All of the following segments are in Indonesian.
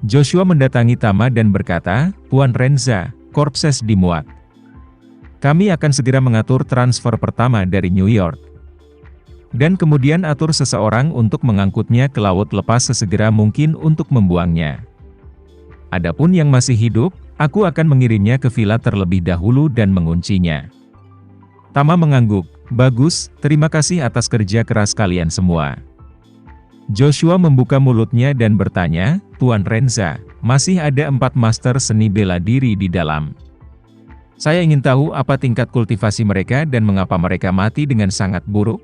Joshua mendatangi Tama dan berkata, "Tuan Renza, Corpses dimuat. Kami akan segera mengatur transfer pertama dari New York. Dan kemudian atur seseorang untuk mengangkutnya ke laut lepas sesegera mungkin untuk membuangnya. Adapun yang masih hidup, aku akan mengirimnya ke villa terlebih dahulu dan menguncinya." Tama mengangguk, "Bagus, terima kasih atas kerja keras kalian semua." Joshua membuka mulutnya dan bertanya, "Tuan Renza, masih ada 4 master seni bela diri di dalam. Saya ingin tahu apa tingkat kultivasi mereka dan mengapa mereka mati dengan sangat buruk?"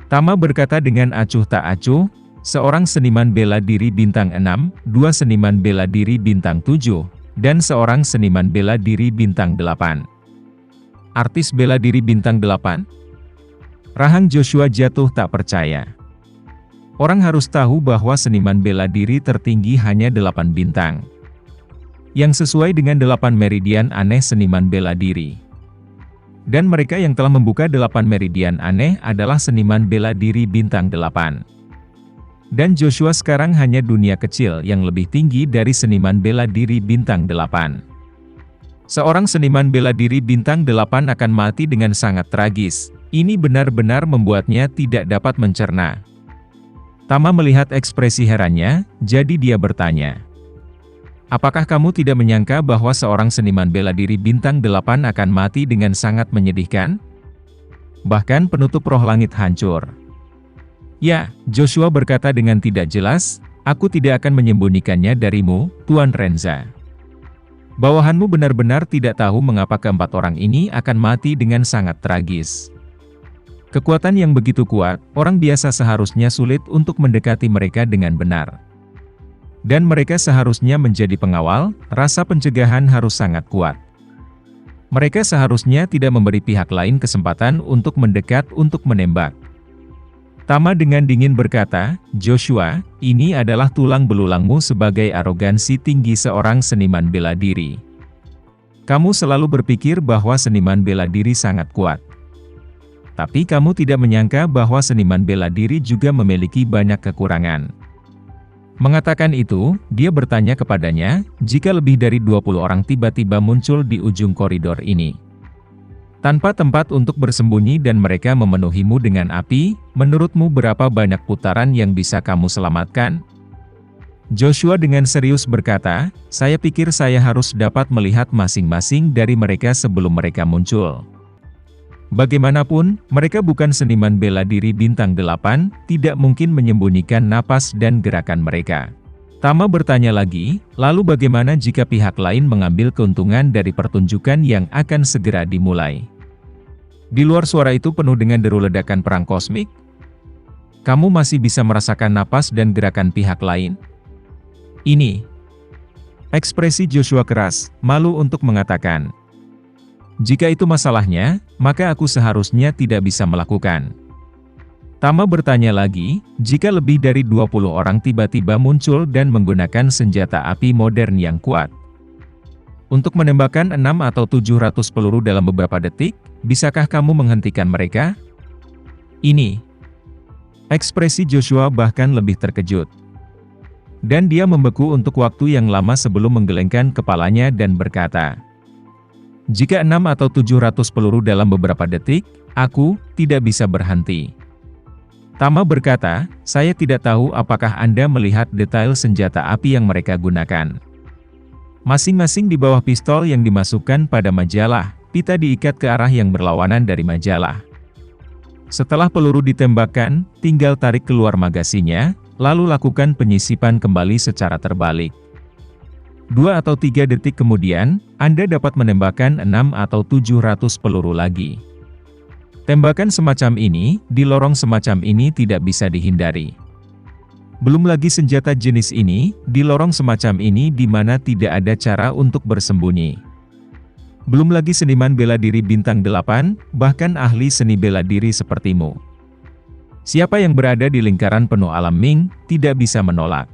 Tama berkata dengan acuh tak acuh, "Seorang seniman bela diri bintang 6, 2 seniman bela diri bintang 7, dan seorang seniman bela diri bintang 8. Artis bela diri bintang 8? Rahang Joshua jatuh tak percaya. Orang harus tahu bahwa seniman bela diri tertinggi hanya 8 bintang. Yang sesuai dengan 8 meridian aneh seniman bela diri. Dan mereka yang telah membuka 8 meridian aneh adalah seniman bela diri bintang 8. Dan Joshua sekarang hanya dunia kecil yang lebih tinggi dari seniman bela diri bintang 8. Seorang seniman bela diri bintang 8 akan mati dengan sangat tragis. Ini benar-benar membuatnya tidak dapat mencerna." Tama melihat ekspresi herannya, jadi dia bertanya, "Apakah kamu tidak menyangka bahwa seorang seniman bela diri bintang 8 akan mati dengan sangat menyedihkan? Bahkan penutup roh langit hancur." "Ya," Joshua berkata dengan tidak jelas, "aku tidak akan menyembunyikannya darimu, Tuan Renza. Bawahanmu benar-benar tidak tahu mengapa keempat orang ini akan mati dengan sangat tragis. Kekuatan yang begitu kuat, orang biasa seharusnya sulit untuk mendekati mereka dengan benar. Dan mereka seharusnya menjadi pengawal, rasa pencegahan harus sangat kuat. Mereka seharusnya tidak memberi pihak lain kesempatan untuk mendekat untuk menembak." Tama dengan dingin berkata, "Joshua, ini adalah tulang belulangmu sebagai arogansi tinggi seorang seniman bela diri. Kamu selalu berpikir bahwa seniman bela diri sangat kuat. Tapi kamu tidak menyangka bahwa seniman bela diri juga memiliki banyak kekurangan." Mengatakan itu, dia bertanya kepadanya, "Jika lebih dari 20 orang tiba-tiba muncul di ujung koridor ini, tanpa tempat untuk bersembunyi dan mereka memenuhimu dengan api, menurutmu berapa banyak putaran yang bisa kamu selamatkan?" Joshua dengan serius berkata, "Saya pikir saya harus dapat melihat masing-masing dari mereka sebelum mereka muncul. Bagaimanapun, mereka bukan seniman bela diri bintang 8, tidak mungkin menyembunyikan napas dan gerakan mereka." Tama bertanya lagi, "Lalu bagaimana jika pihak lain mengambil keuntungan dari pertunjukan yang akan segera dimulai?" Di luar suara itu penuh dengan deru ledakan perang kosmik. "Kamu masih bisa merasakan napas dan gerakan pihak lain?" Ini. Ekspresi Joshua keras, malu untuk mengatakan, "Jika itu masalahnya, maka aku seharusnya tidak bisa melakukan." Tama bertanya lagi, "Jika lebih dari 20 orang tiba-tiba muncul dan menggunakan senjata api modern yang kuat, untuk menembakkan 6 atau 700 peluru dalam beberapa detik, bisakah kamu menghentikan mereka?" Ini. Ekspresi Joshua bahkan lebih terkejut. Dan dia membeku untuk waktu yang lama sebelum menggelengkan kepalanya dan berkata, "Jika 6 atau 700 peluru dalam beberapa detik, aku tidak bisa berhenti." Tama berkata, "Saya tidak tahu apakah Anda melihat detail senjata api yang mereka gunakan. Masing-masing di bawah pistol yang dimasukkan pada majalah, pita diikat ke arah yang berlawanan dari majalah. Setelah peluru ditembakkan, tinggal tarik keluar magasinnya, lalu lakukan penyisipan kembali secara terbalik. 2 atau 3 detik kemudian, Anda dapat menembakkan 6 atau 700 peluru lagi. Tembakan semacam ini, di lorong semacam ini tidak bisa dihindari. Belum lagi senjata jenis ini, di lorong semacam ini di mana tidak ada cara untuk bersembunyi. Belum lagi seniman bela diri bintang 8, bahkan ahli seni bela diri sepertimu. Siapa yang berada di lingkaran penuh alam Ming, tidak bisa menolak."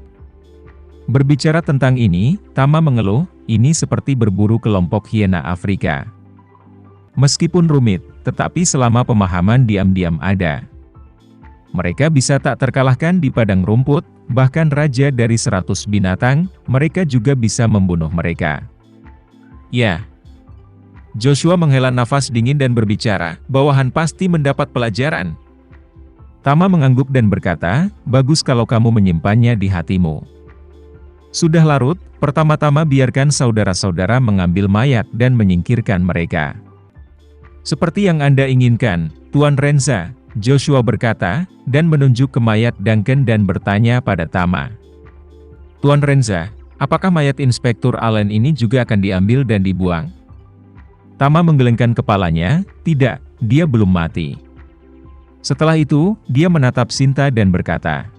Berbicara tentang ini, Tama mengeluh, "Ini seperti berburu kelompok hiena Afrika. Meskipun rumit, tetapi selama pemahaman diam-diam ada. Mereka bisa tak terkalahkan di padang rumput, bahkan raja dari 100 binatang, mereka juga bisa membunuh mereka. Ya. Joshua menghela nafas dingin dan berbicara, bawahan pasti mendapat pelajaran. Tama mengangguk dan berkata, bagus kalau kamu menyimpannya di hatimu. Sudah larut, pertama-tama biarkan saudara-saudara mengambil mayat dan menyingkirkan mereka. Seperti yang Anda inginkan, Tuan Renza, Joshua berkata, dan menunjuk ke mayat Duncan dan bertanya pada Tama. Tuan Renza, apakah mayat Inspektur Allen ini juga akan diambil dan dibuang? Tama menggelengkan kepalanya, tidak, dia belum mati. Setelah itu, dia menatap Sinta dan berkata,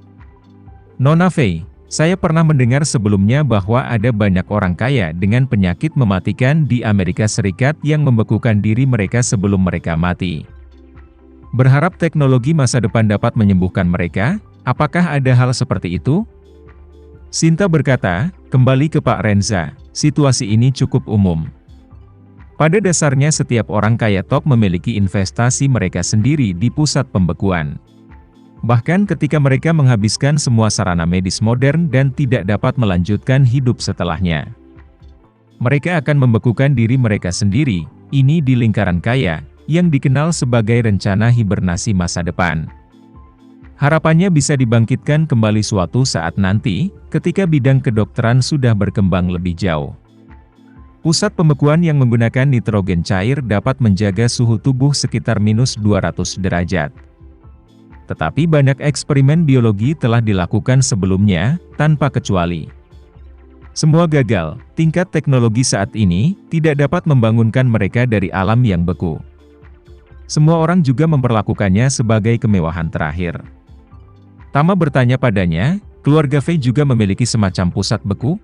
Nona Fei, saya pernah mendengar sebelumnya bahwa ada banyak orang kaya dengan penyakit mematikan di Amerika Serikat yang membekukan diri mereka sebelum mereka mati. Berharap teknologi masa depan dapat menyembuhkan mereka, apakah ada hal seperti itu? Sinta berkata, kembali ke Pak Renza, situasi ini cukup umum. Pada dasarnya setiap orang kaya top memiliki investasi mereka sendiri di pusat pembekuan. Bahkan ketika mereka menghabiskan semua sarana medis modern dan tidak dapat melanjutkan hidup setelahnya. Mereka akan membekukan diri mereka sendiri, ini di lingkaran kaya, yang dikenal sebagai rencana hibernasi masa depan. Harapannya bisa dibangkitkan kembali suatu saat nanti, ketika bidang kedokteran sudah berkembang lebih jauh. Pusat pembekuan yang menggunakan nitrogen cair dapat menjaga suhu tubuh sekitar minus 200 derajat. Tetapi banyak eksperimen biologi telah dilakukan sebelumnya, tanpa kecuali. Semua gagal, tingkat teknologi saat ini, tidak dapat membangunkan mereka dari alam yang beku. Semua orang juga memperlakukannya sebagai kemewahan terakhir. Tama bertanya padanya, keluarga Fei juga memiliki semacam pusat beku?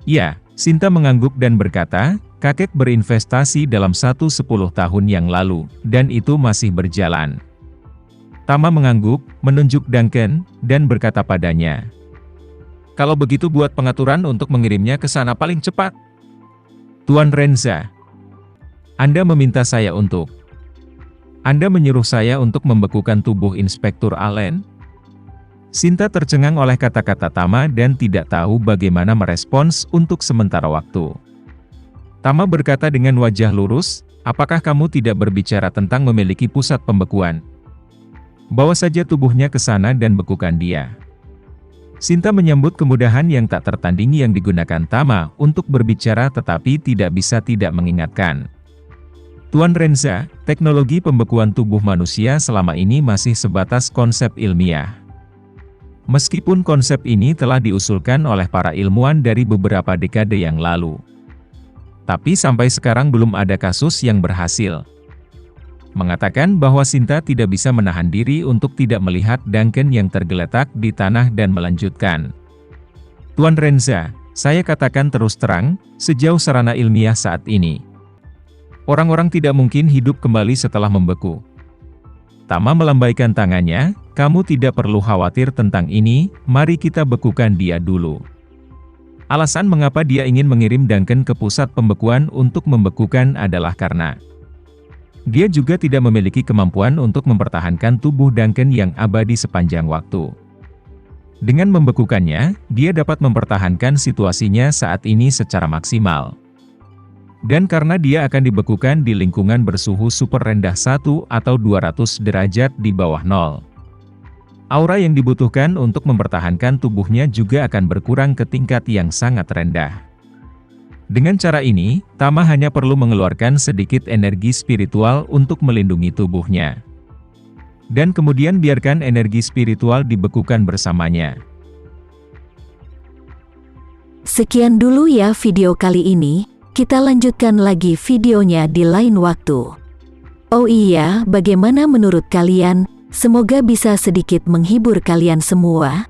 Ya, Sinta mengangguk dan berkata, kakek berinvestasi dalam 10 tahun yang lalu, dan itu masih berjalan. Tama mengangguk, menunjuk Duncan, dan berkata padanya, kalau begitu buat pengaturan untuk mengirimnya ke sana paling cepat. Tuan Renza, Anda meminta saya untuk... Anda menyuruh saya untuk membekukan tubuh Inspektur Allen? Sinta tercengang oleh kata-kata Tama dan tidak tahu bagaimana merespons untuk sementara waktu. Tama berkata dengan wajah lurus, apakah kamu tidak berbicara tentang memiliki pusat pembekuan? Bawa saja tubuhnya ke sana dan bekukan dia. Sinta menyambut kemudahan yang tak tertandingi yang digunakan Tama untuk berbicara tetapi tidak bisa tidak mengingatkan. Tuan Renza, teknologi pembekuan tubuh manusia selama ini masih sebatas konsep ilmiah. Meskipun konsep ini telah diusulkan oleh para ilmuwan dari beberapa dekade yang lalu. Tapi sampai sekarang belum ada kasus yang berhasil. Mengatakan bahwa Sinta tidak bisa menahan diri untuk tidak melihat Duncan yang tergeletak di tanah dan melanjutkan. Tuan Renza, saya katakan terus terang, sejauh sarana ilmiah saat ini. Orang-orang tidak mungkin hidup kembali setelah membeku. Tama melambaikan tangannya, kamu tidak perlu khawatir tentang ini, mari kita bekukan dia dulu. Alasan mengapa dia ingin mengirim Duncan ke pusat pembekuan untuk membekukan adalah karena dia juga tidak memiliki kemampuan untuk mempertahankan tubuh Duncan yang abadi sepanjang waktu. Dengan membekukannya, dia dapat mempertahankan situasinya saat ini secara maksimal. Dan karena dia akan dibekukan di lingkungan bersuhu super rendah 1 atau 200 derajat di bawah nol. Aura yang dibutuhkan untuk mempertahankan tubuhnya juga akan berkurang ke tingkat yang sangat rendah. Dengan cara ini, Tama hanya perlu mengeluarkan sedikit energi spiritual untuk melindungi tubuhnya. Dan kemudian biarkan energi spiritual dibekukan bersamanya. Sekian dulu ya video kali ini. Kita lanjutkan lagi videonya di lain waktu. Oh iya, bagaimana menurut kalian? Semoga bisa sedikit menghibur kalian semua.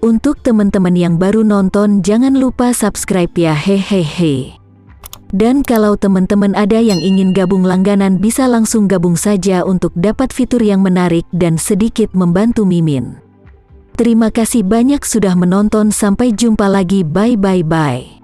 Untuk teman-teman yang baru nonton, jangan lupa subscribe ya, hehehe. Dan kalau teman-teman ada yang ingin gabung langganan, bisa langsung gabung saja untuk dapat fitur yang menarik dan sedikit membantu Mimin. Terima kasih banyak sudah menonton, sampai jumpa lagi, bye bye bye.